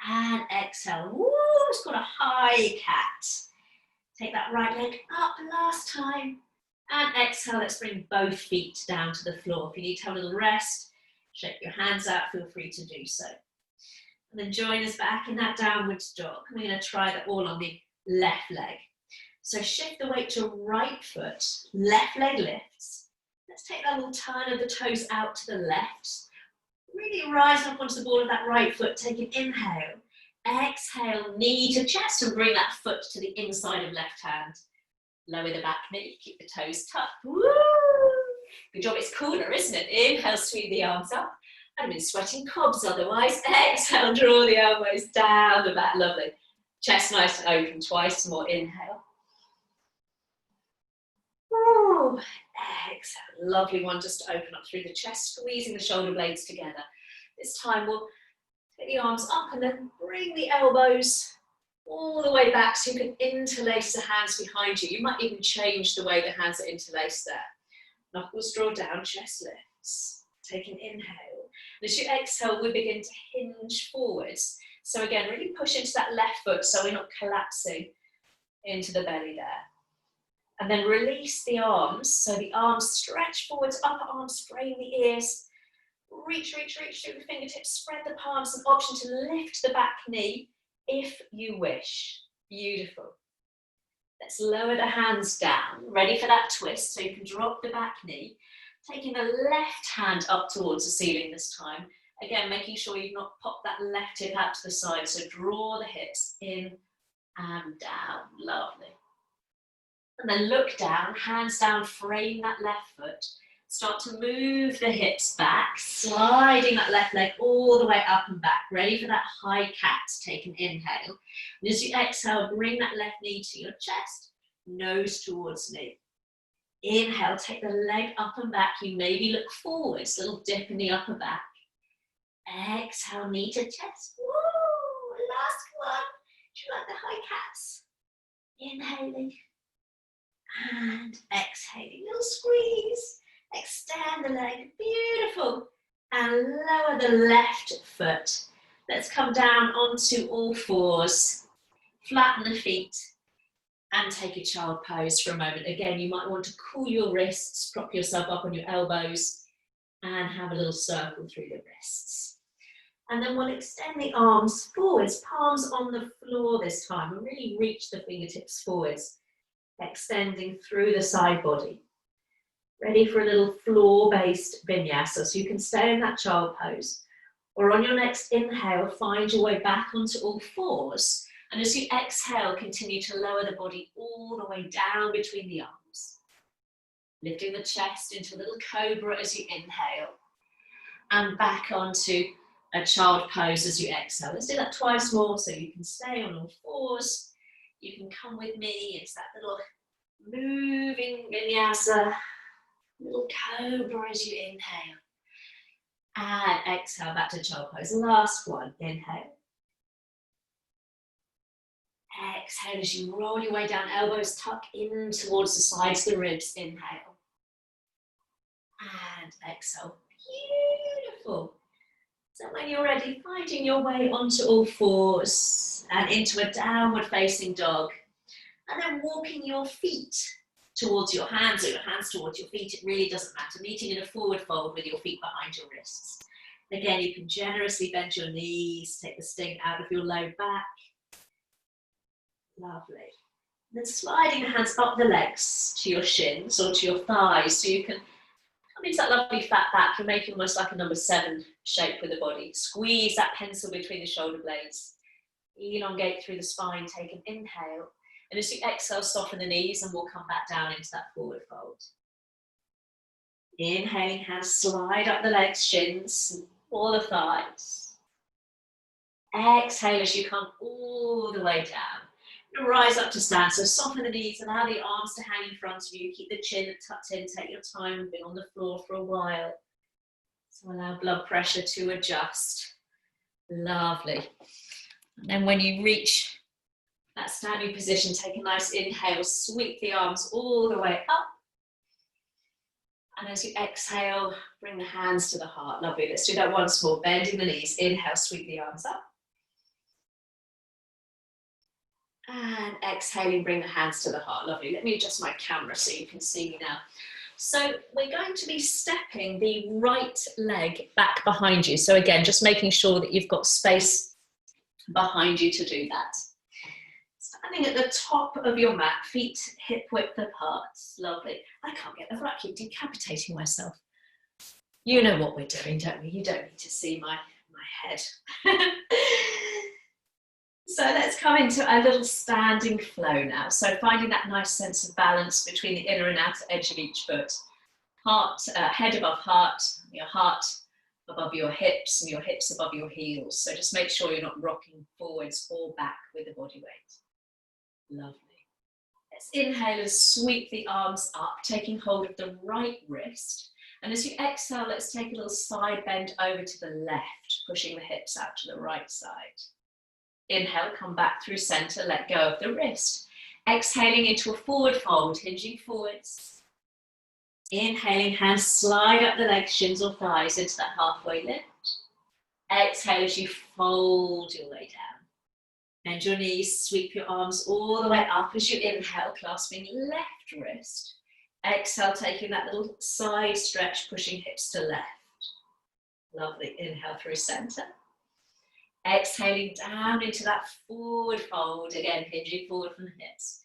And exhale. Woo, it's got a high cat. Take that right leg up last time. And exhale, let's bring both feet down to the floor. If you need to have a little rest, shake your hands out, feel free to do so. And then join us back in that downward dog. We're going to try that all on the left leg. So shift the weight to right foot, left leg lifts. Let's take that little turn of the toes out to the left. Really rise up onto the ball of that right foot. Take an inhale. Exhale, knee to chest and bring that foot to the inside of left hand. Lower the back knee, keep the toes tucked. Woo! Good job, it's cooler, isn't it? Inhale, sweep the arms up. I've been sweating cobs otherwise. Exhale, draw the elbows down the back, lovely. Chest nice and open, twice more, inhale. Woo! Exhale, lovely one, just to open up through the chest, squeezing the shoulder blades together. This time we'll take the arms up and then bring the elbows all the way back so you can interlace the hands behind you. You might even change the way the hands are interlaced there. Knuckles draw down, chest lifts. Take an inhale. And as you exhale, we begin to hinge forwards. So again, really push into that left foot so we're not collapsing into the belly there. And then release the arms. So the arms stretch forwards, upper arms frame the ears. Reach through the fingertips, spread the palms, an option to lift the back knee if you wish. Beautiful. Let's lower the hands down, ready for that twist, so you can drop the back knee, taking the left hand up towards the ceiling this time. Again, making sure you've not popped that left hip out to the side, so draw the hips in and down, lovely. And then look down, hands down, frame that left foot. Start to move the hips back, sliding that left leg all the way up and back. Ready for that high cat. Take an inhale. And as you exhale, bring that left knee to your chest, nose towards knee. Inhale, take the leg up and back. You maybe look forwards, little dip in the upper back. Exhale, knee to chest. Woo! Last one. Do you like the high cats? Inhaling and exhaling. Little squeeze. Extend the leg, beautiful, and lower the left foot. Let's come down onto all fours, flatten the feet, and take a child pose for a moment. Again, you might want to cool your wrists, prop yourself up on your elbows, and have a little circle through the wrists. And then we'll extend the arms forwards, palms on the floor this time, and really reach the fingertips forwards, extending through the side body. Ready for a little floor-based vinyasa, so you can stay in that child pose. Or on your next inhale, find your way back onto all fours. And as you exhale, continue to lower the body all the way down between the arms. Lifting the chest into a little cobra as you inhale. And back onto a child pose as you exhale. Let's do that twice more so you can stay on all fours. You can come with me. It's that little moving vinyasa. Little cobra as you inhale. And exhale back to child pose. Last one. Inhale. Exhale as you roll your way down. Elbows tuck in towards the sides of the ribs. Inhale. And exhale. Beautiful. So when you're ready, finding your way onto all fours and into a downward facing dog. And then walking your feet towards your hands or your hands towards your feet. It really doesn't matter. Meeting in a forward fold with your feet behind your wrists. Again, you can generously bend your knees, take the sting out of your low back. Lovely. And then sliding the hands up the legs to your shins or to your thighs so you can come into that lovely fat back. You're making almost like a number 7 shape with the body. Squeeze that pencil between the shoulder blades. Elongate through the spine. Take an inhale. And as you exhale, soften the knees and we'll come back down into that forward fold. Inhaling, hands slide up the legs, shins, or the thighs. Exhale as you come all the way down. And rise up to stand. So soften the knees, allow the arms to hang in front of you. Keep the chin tucked in, take your time. We've been on the floor for a while. So allow blood pressure to adjust. Lovely. And then when you reach that standing position, take a nice inhale, sweep the arms all the way up. And as you exhale, bring the hands to the heart. Lovely. Let's do that once more. Bending the knees. Inhale, sweep the arms up. And exhaling, bring the hands to the heart. Lovely. Let me adjust my camera so you can see me now. So we're going to be stepping the right leg back behind you. So again, just making sure that you've got space behind you to do that. Standing at the top of your mat, feet hip width apart. Lovely. I can't get the right. I keep decapitating myself. You know what we're doing, don't we? You don't need to see my head. So let's come into a little standing flow now. So finding that nice sense of balance between the inner and outer edge of each foot. Heart, head above heart, your heart above your hips and your hips above your heels. So just make sure you're not rocking forwards or back with the body weight. Lovely. Let's inhale and sweep the arms up, taking hold of the right wrist. And as you exhale, let's take a little side bend over to the left, pushing the hips out to the right side. Inhale, come back through center, let go of the wrist. Exhaling into a forward fold, hinging forwards. Inhaling, hands slide up the legs, shins or thighs into that halfway lift. Exhale as you fold your way down. Bend your knees, sweep your arms all the way up as you inhale, clasping left wrist. Exhale, taking that little side stretch, pushing hips to left. Lovely, inhale through center. Exhaling down into that forward fold, again hinging forward from the hips.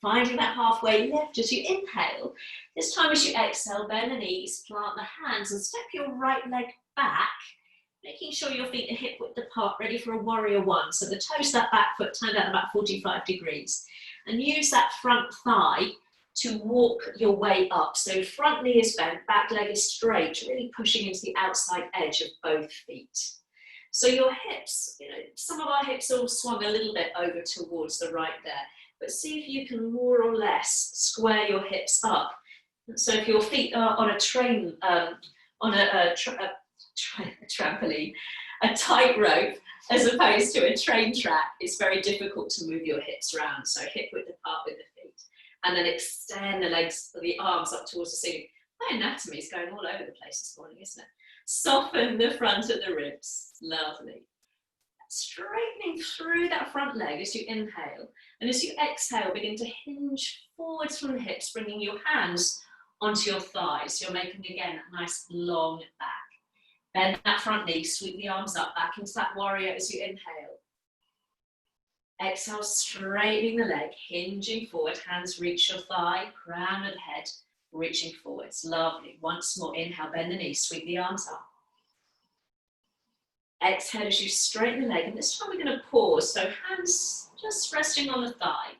Finding that halfway lift as you inhale. This time as you exhale, bend the knees, plant the hands and step your right leg back, making sure your feet are hip width apart, ready for a warrior one. So the toes, that back foot turned out about 45 degrees. And use that front thigh to walk your way up. So front knee is bent, back leg is straight, really pushing into the outside edge of both feet. So your hips, some of our hips all swung a little bit over towards the right there, but see if you can more or less square your hips up. So if your feet are on a trampoline, a tightrope, as opposed to a train track, it's very difficult to move your hips around. So hip width apart with the feet, and then extend the legs, the arms up towards the ceiling. My anatomy is going all over the place this morning, isn't it? Soften the front of the ribs. Lovely. Straightening through that front leg as you inhale. And as you exhale, begin to hinge forwards from the hips, bringing your hands onto your thighs. You're making, again, a nice long back. Bend that front knee, sweep the arms up, back into that warrior as you inhale. Exhale, straightening the leg, hinging forward. Hands reach your thigh, crown of the head, reaching forwards. Lovely. Once more, inhale, bend the knee, sweep the arms up. Exhale as you straighten the leg, and this time we're going to pause. So hands just resting on the thigh,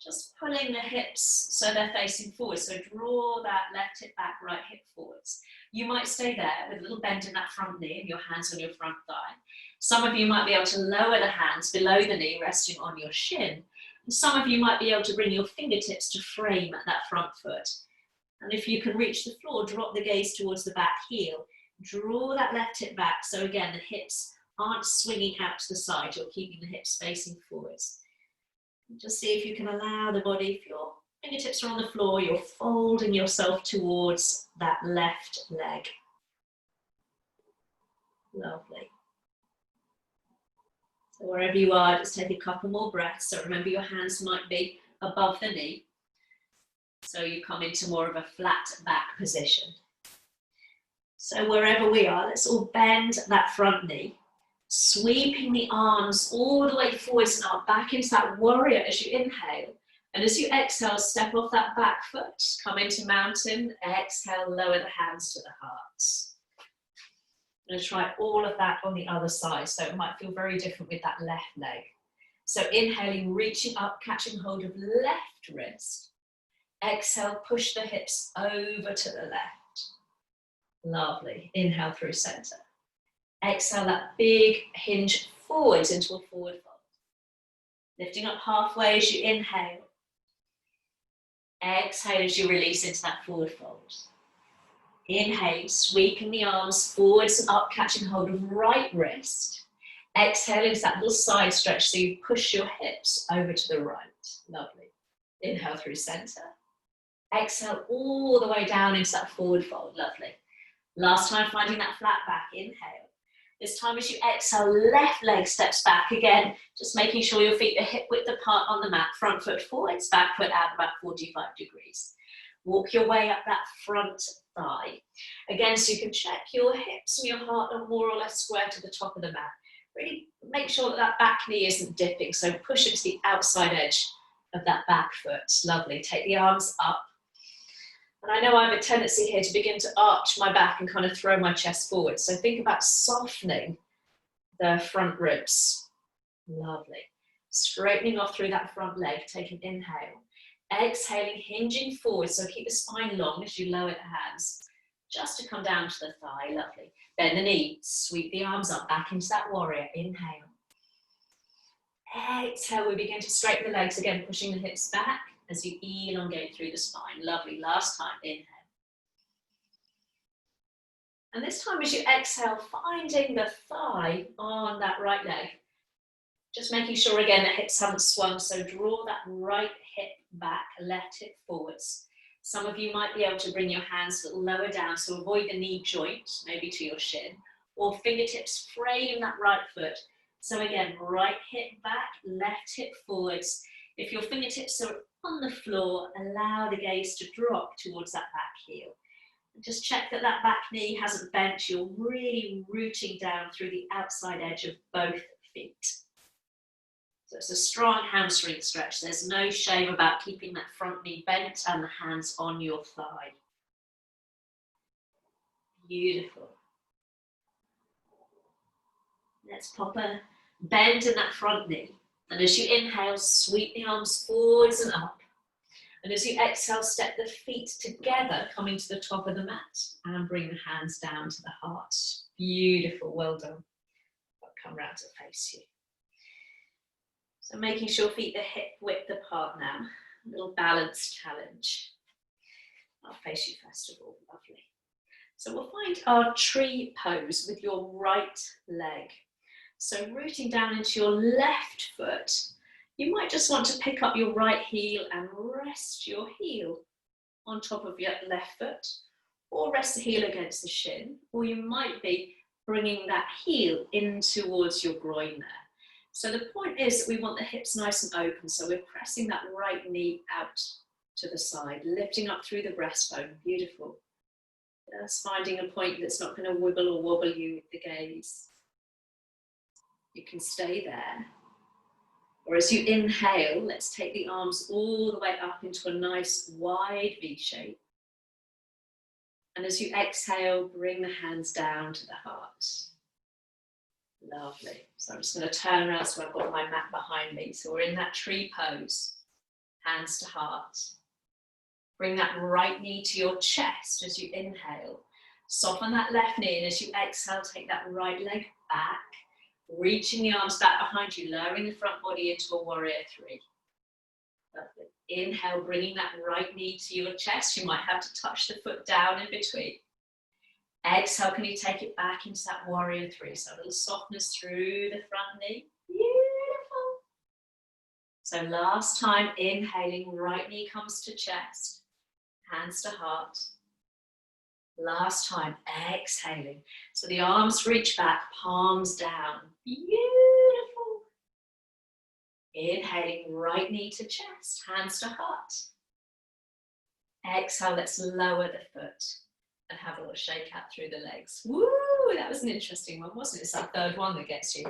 just pulling the hips so they're facing forward. So draw that left hip back, right hip forwards. You might stay there with a little bend in that front knee and your hands on your front thigh. Some of you might be able to lower the hands below the knee, resting on your shin. And some of you might be able to bring your fingertips to frame at that front foot. And if you can reach the floor, drop the gaze towards the back heel. Draw that left hip back, so again, the hips aren't swinging out to the side, you're keeping the hips facing forwards. Just see if you can allow the body, if your fingertips are on the floor, you're folding yourself towards that left leg. Lovely. So wherever you are, just take a couple more breaths. So remember your hands might be above the knee. So you come into more of a flat back position. So wherever we are, let's all bend that front knee, sweeping the arms all the way forwards and up, back into that warrior as you inhale. And as you exhale, step off that back foot, come into mountain, exhale, lower the hands to the heart. I'm going to try all of that on the other side, so it might feel very different with that left leg. So inhaling, reaching up, catching hold of left wrist. Exhale, push the hips over to the left. Lovely. Inhale through center. Exhale, that big hinge forwards into a forward fold. Lifting up halfway as you inhale. Exhale as you release into that forward fold. Inhale, sweeping the arms forwards and up, catching hold of right wrist. Exhale into that little side stretch, so you push your hips over to the right. Lovely. Inhale through center. Exhale all the way down into that forward fold. Lovely. Last time, finding that flat back. Inhale. This time as you exhale, left leg steps back again, just making sure your feet are hip width apart on the mat. Front foot forwards, back foot out about 45 degrees. Walk your way up that front thigh. Again, so you can check your hips and your heart are more or less square to the top of the mat. Really make sure that that back knee isn't dipping, so push it to the outside edge of that back foot. Lovely. Take the arms up. And I know I have a tendency here to begin to arch my back and kind of throw my chest forward. So think about softening the front ribs. Lovely. straightening off through that front leg, take an inhale. Exhaling, hinging forward, so keep the spine long as you lower the hands, just to come down to the thigh, lovely. Bend the knee, sweep the arms up, back into that warrior, inhale. Exhale, we begin to straighten the legs again, pushing the hips back as you elongate through the spine, lovely. Last time, inhale. And this time as you exhale, finding the thigh on that right leg. Just making sure again the hips haven't swung, so draw that right hip back, left hip forwards. Some of you might be able to bring your hands a little lower down, so avoid the knee joint, maybe to your shin, or fingertips frame that right foot. So again, right hip back, left hip forwards. If your fingertips are on the floor, allow the gaze to drop towards that back heel. And just check that that back knee hasn't bent. You're really rooting down through the outside edge of both feet. So it's a strong hamstring stretch. There's no shame about keeping that front knee bent and the hands on your thigh. Beautiful. Let's pop a bend in that front knee. And as you inhale, sweep the arms forwards and up. And as you exhale, step the feet together, coming to the top of the mat, and bring the hands down to the heart. Beautiful, well done. I'll come round to face you. So making sure feet are hip width apart now. A little balance challenge. I'll face you first of all, lovely. So we'll find our tree pose with your right leg. So rooting down into your left foot, you might just want to pick up your right heel and rest your heel on top of your left foot, or rest the heel against the shin, or you might be bringing that heel in towards your groin there. So the point is that we want the hips nice and open, so we're pressing that right knee out to the side, lifting up through the breastbone, beautiful. Just finding a point that's not going to wiggle or wobble you with the gaze. You can stay there. Or as you inhale, let's take the arms all the way up into a nice wide V shape. And as you exhale, bring the hands down to the heart. Lovely. So I'm just going to turn around so I've got my mat behind me. So we're in that tree pose, hands to heart. Bring that right knee to your chest as you inhale. Soften that left knee, and as you exhale, take that right leg back, reaching the arms back behind you, lowering the front body into a warrior three. Lovely. Inhale, bringing that right knee to your chest. You might have to touch the foot down in between. Exhale, can you take it back into that warrior three? So a little softness through the front knee. Beautiful. So last time, inhaling, right knee comes to chest, hands to heart. Last time, exhaling. So the arms reach back, palms down. Beautiful. Inhaling, right knee to chest, hands to heart. Exhale, let's lower the foot and have a little shake out through the legs. Woo, that was an interesting one, wasn't it? It's that third one that gets you.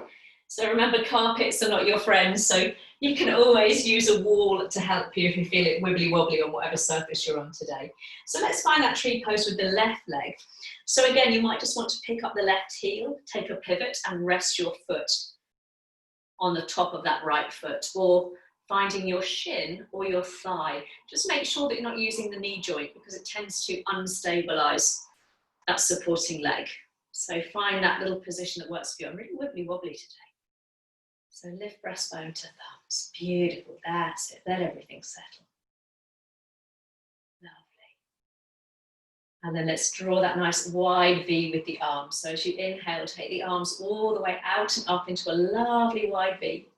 So remember, carpets are not your friends, so you can always use a wall to help you if you feel it wibbly wobbly on whatever surface you're on today. So let's find that tree pose with the left leg. So again, you might just want to pick up the left heel, take a pivot and rest your foot on the top of that right foot, or finding your shin or your thigh. Just make sure that you're not using the knee joint because it tends to unstabilize that supporting leg. So find that little position that works for you. I'm really wibbly wobbly today. So lift breastbone to thumbs. Beautiful, that's it. Let everything settle. Lovely. And then let's draw that nice wide V with the arms. So as you inhale, take the arms all the way out and up into a lovely wide V.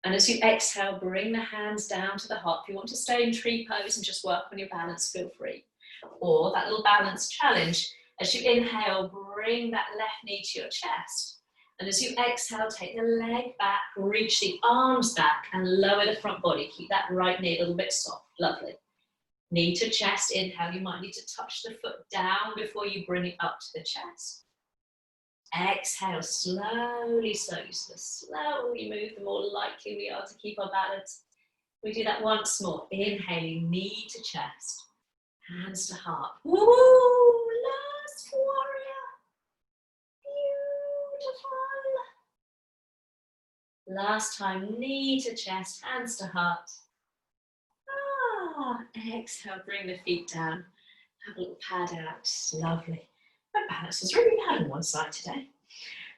And as you exhale, bring the hands down to the heart. If you want to stay in tree pose and just work on your balance, feel free. Or that little balance challenge, as you inhale, bring that left knee to your chest. And as you exhale, take the leg back, reach the arms back and lower the front body. Keep that right knee a little bit soft. Lovely. Knee to chest, inhale. You might need to touch the foot down before you bring it up to the chest. Exhale, slowly, slowly, slowly move, the more likely we are to keep our balance. We do that once more. Inhaling, knee to chest, hands to heart. Woo! Last warrior. Beautiful. Last time, knee to chest, hands to heart. Exhale, bring the feet down. Have a little pad out. Lovely. My balance was really bad on one side today.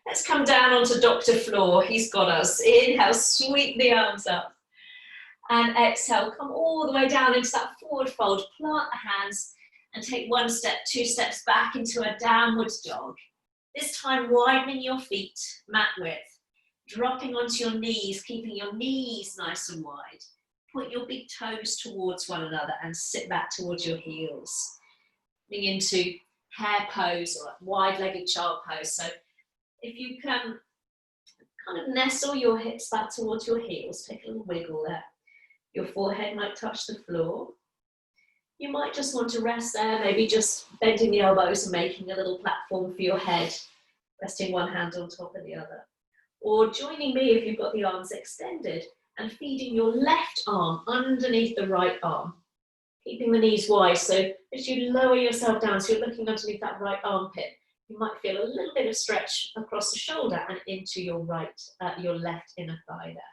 Let's come down onto Dr. Floor. He's got us. Inhale, sweep the arms up. And exhale, come all the way down into that forward fold. Plant the hands and take 1 step, 2 steps back into a downward dog. This time, widening your feet, mat width. Dropping onto your knees, keeping your knees nice and wide. Point your big toes towards one another and sit back towards your heels. Coming into hare pose or wide-legged child pose. So if you can kind of nestle your hips back towards your heels, take a little wiggle there. Your forehead might touch the floor. You might just want to rest there, maybe just bending the elbows and making a little platform for your head, resting one hand on top of the other. Or joining me if you've got the arms extended and feeding your left arm underneath the right arm, keeping the knees wide. So as you lower yourself down, so you're looking underneath that right armpit, you might feel a little bit of stretch across the shoulder and into your your left inner thigh there.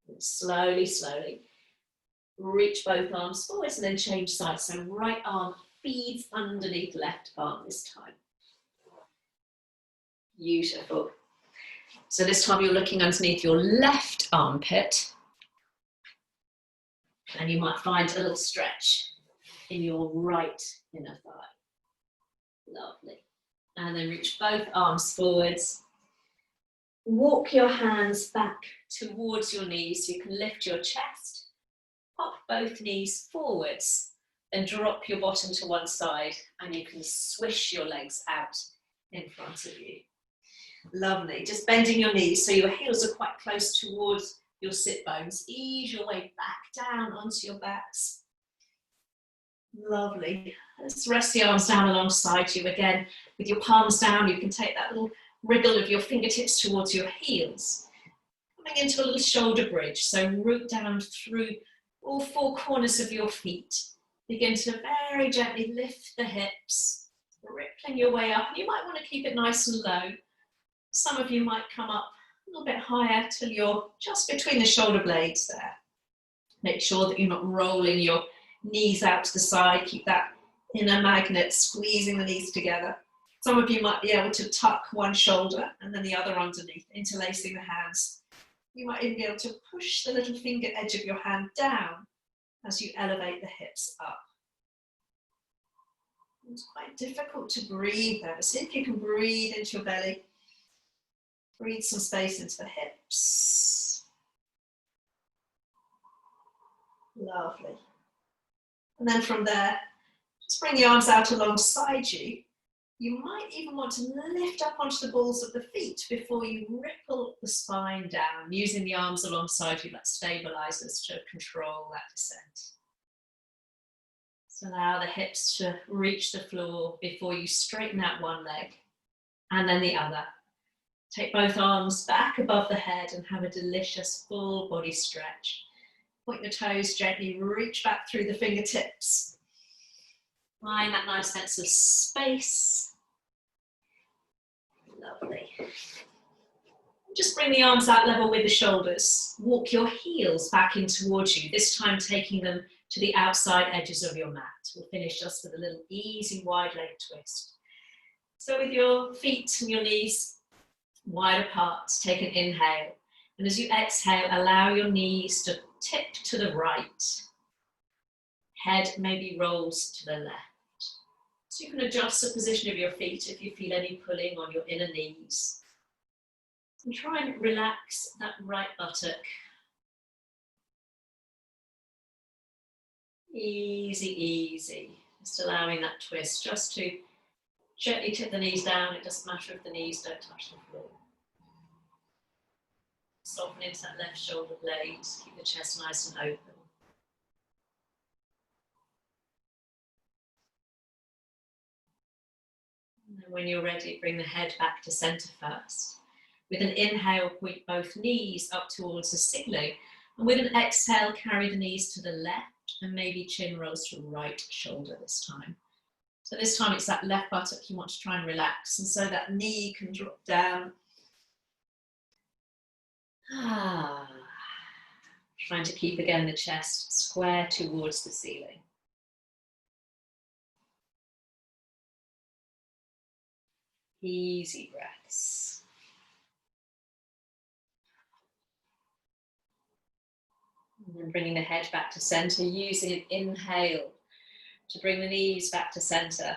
And slowly, slowly reach both arms forwards and then change sides. So right arm feeds underneath left arm this time. Beautiful. So this time you're looking underneath your left armpit and you might find a little stretch in your right inner thigh. Lovely. And then reach both arms forwards. Walk your hands back towards your knees so you can lift your chest. Pop both knees forwards and drop your bottom to one side and you can swish your legs out in front of you. Lovely. Just bending your knees so your heels are quite close towards your sit bones. Ease your way back down onto your backs. Lovely. Let's rest the arms down alongside you again. With your palms down, you can take that little wriggle of your fingertips towards your heels. Coming into a little shoulder bridge. So root down through all 4 corners of your feet. Begin to very gently lift the hips, rippling your way up. You might want to keep it nice and low. Some of you might come up a little bit higher till you're just between the shoulder blades there. Make sure that you're not rolling your knees out to the side. Keep that inner magnet squeezing the knees together. Some of you might be able to tuck one shoulder and then the other underneath, interlacing the hands. You might even be able to push the little finger edge of your hand down as you elevate the hips up. It's quite difficult to breathe there, but see if you can breathe into your belly. Breathe some space into the hips. Lovely. And then from there, just bring the arms out alongside you. You might even want to lift up onto the balls of the feet before you ripple the spine down, using the arms alongside you like stabilizers to control that descent. So allow the hips to reach the floor before you straighten out one leg and then the other. Take both arms back above the head and have a delicious full body stretch. Point your toes gently, reach back through the fingertips. Find that nice sense of space. Lovely. Just bring the arms out level with the shoulders. Walk your heels back in towards you, this time taking them to the outside edges of your mat. We'll finish just with a little easy wide leg twist. So with your feet and your knees wide apart, take an inhale. And as you exhale, allow your knees to tip to the right. Head maybe rolls to the left. So you can adjust the position of your feet if you feel any pulling on your inner knees. And try and relax that right buttock. Easy, easy. Just allowing that twist, just to gently tip the knees down. It doesn't matter if the knees don't touch the floor. Soften into that left shoulder blade. Keep the chest nice and open. And when you're ready, bring the head back to center first. With an inhale, point both knees up towards the ceiling. And with an exhale, carry the knees to the left and maybe chin rolls to right shoulder this time. So this time it's that left buttock you want to try and relax, and so that knee can drop down. Trying to keep again the chest square towards the ceiling. Easy breaths. And then bringing the head back to center, using an inhale to bring the knees back to center.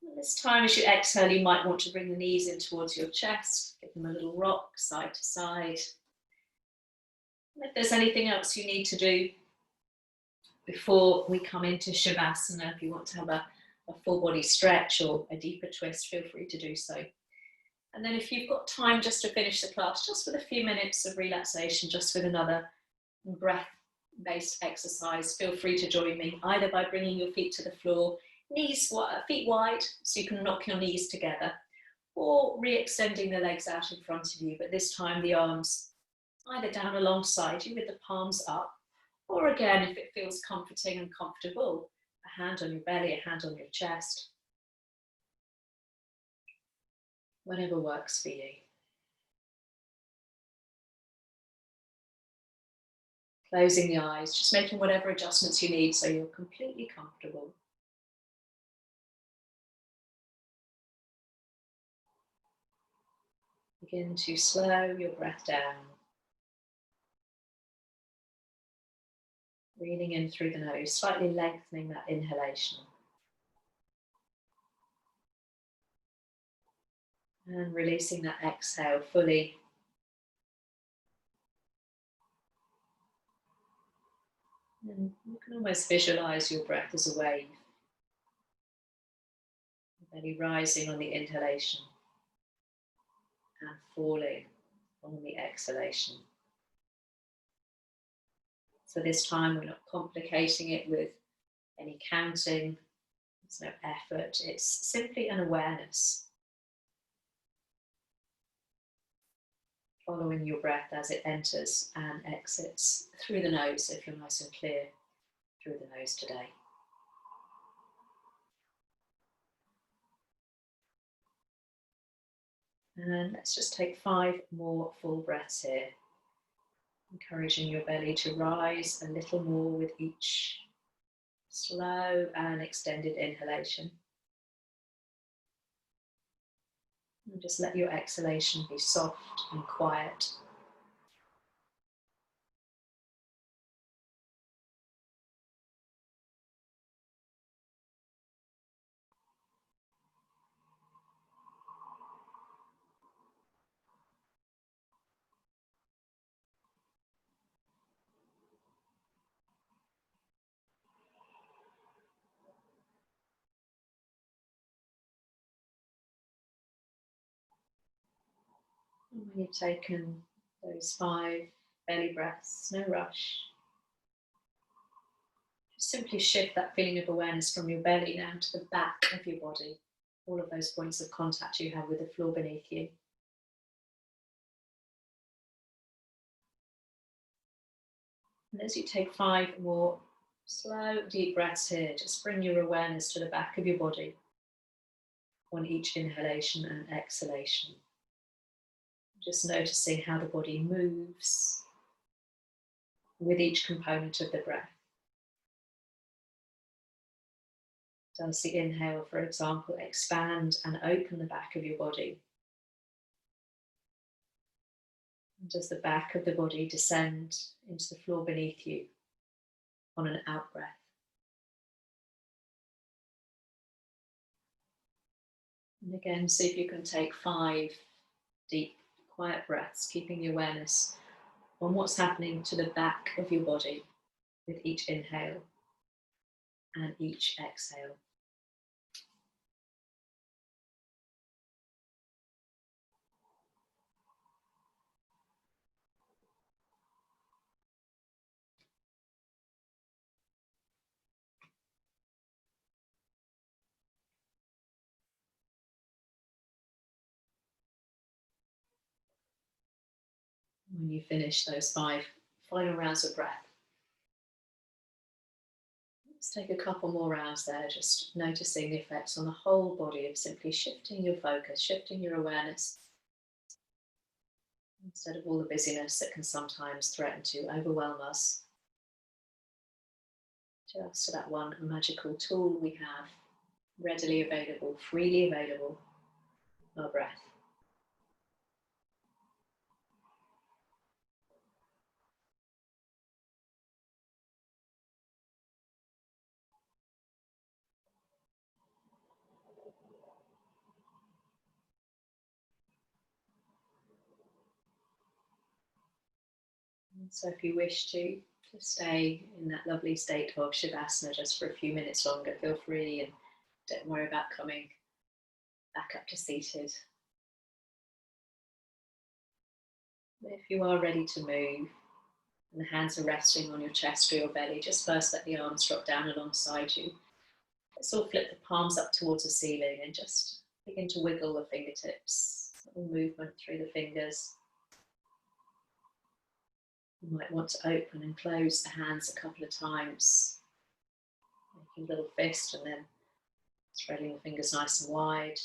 And this time as you exhale, you might want to bring the knees in towards your chest, give them a little rock side to side. And if there's anything else you need to do before we come into Shavasana, if you want to have a full body stretch or a deeper twist, feel free to do so. And then if you've got time just to finish the class, just with a few minutes of relaxation, just with another breath-based exercise, feel free to join me, either by bringing your feet to the floor, feet wide, so you can knock your knees together, or re-extending the legs out in front of you, but this time the arms either down alongside you with the palms up, or again, if it feels comforting and comfortable, a hand on your belly, a hand on your chest. Whatever works for you. Closing the eyes, just making whatever adjustments you need so you're completely comfortable. Begin to slow your breath down. Breathing in through the nose, slightly lengthening that inhalation. And releasing that exhale fully. And you can almost visualize your breath as a wave. The belly rising on the inhalation and falling on the exhalation. So this time we're not complicating it with any counting. There's no effort. It's simply an awareness. Following your breath as it enters and exits through the nose, if you're nice and clear through the nose today. And let's just take 5 more full breaths here. Encouraging your belly to rise a little more with each slow and extended inhalation. And just let your exhalation be soft and quiet. And when you've taken those 5 belly breaths, no rush. Just simply shift that feeling of awareness from your belly now to the back of your body. All of those points of contact you have with the floor beneath you. And as you take 5 more slow, deep breaths here, just bring your awareness to the back of your body on each inhalation and exhalation. Just noticing how the body moves with each component of the breath. Does the inhale, for example, expand and open the back of your body? And does the back of the body descend into the floor beneath you on an out breath? And again, see if you can take 5 deep, quiet breaths, keeping the awareness on what's happening to the back of your body with each inhale and each exhale. When you finish those 5 final rounds of breath, Let's take a couple more rounds there, just noticing the effects on the whole body of simply shifting your focus, shifting your awareness, instead of all the busyness that can sometimes threaten to overwhelm us. Just to that one magical tool we have, readily available, freely available, our breath. And so if you wish to stay in that lovely state of Shavasana just for a few minutes longer, feel free, and don't worry about coming back up to seated. But if you are ready to move and the hands are resting on your chest or your belly, just first let the arms drop down alongside you. Let's all flip the palms up towards the ceiling and just begin to wiggle the fingertips, little movement through the fingers. You might want to open and close the hands a couple of times, making a little fist and then spreading the fingers nice and wide.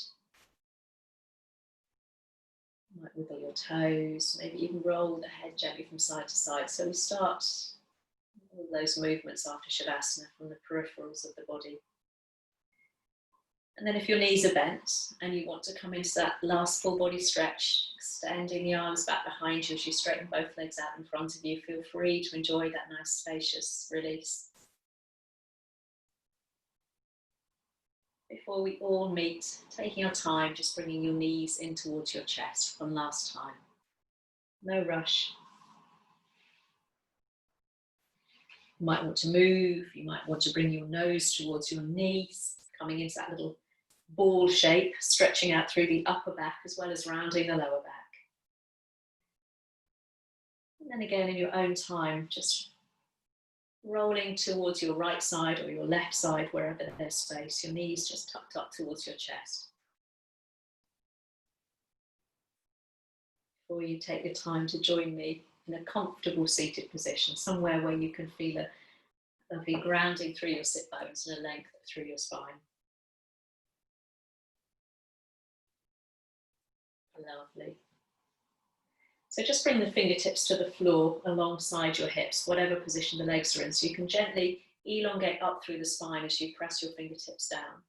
You might wiggle your toes, maybe even roll the head gently from side to side. So we start all those movements after Shavasana from the peripherals of the body. And then if your knees are bent and you want to come into that last full body stretch, extending the arms back behind you as you straighten both legs out in front of you, feel free to enjoy that nice spacious release. Before we all meet, taking our time, just bringing your knees in towards your chest one last time. No rush. You might want to move, you might want to bring your nose towards your knees, coming into that little ball shape, stretching out through the upper back as well as rounding the lower back. And then again, in your own time, just rolling towards your right side or your left side, wherever there's space, your knees just tucked up towards your chest. Before you take the time to join me in a comfortable seated position, somewhere where you can feel a lovely grounding through your sit bones and a length through your spine. Lovely. So just bring the fingertips to the floor alongside your hips, whatever position the legs are in. So you can gently elongate up through the spine as you press your fingertips down.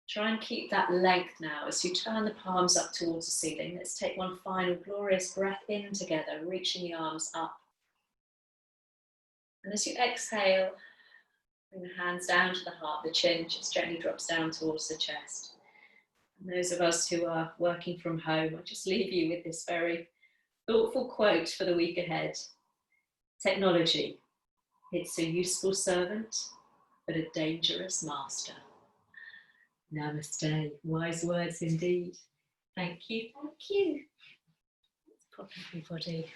Try and keep that length now as you turn the palms up towards the ceiling. Let's take one final glorious breath in together, reaching the arms up. And as you exhale, bring the hands down to the heart, the chin just gently drops down towards the chest. And those of us who are working from home, I'll just leave you with this very thoughtful quote for the week ahead. Technology, it's a useful servant, but a dangerous master. Namaste. Wise words indeed. Thank you. Thank you. Let's pop everybody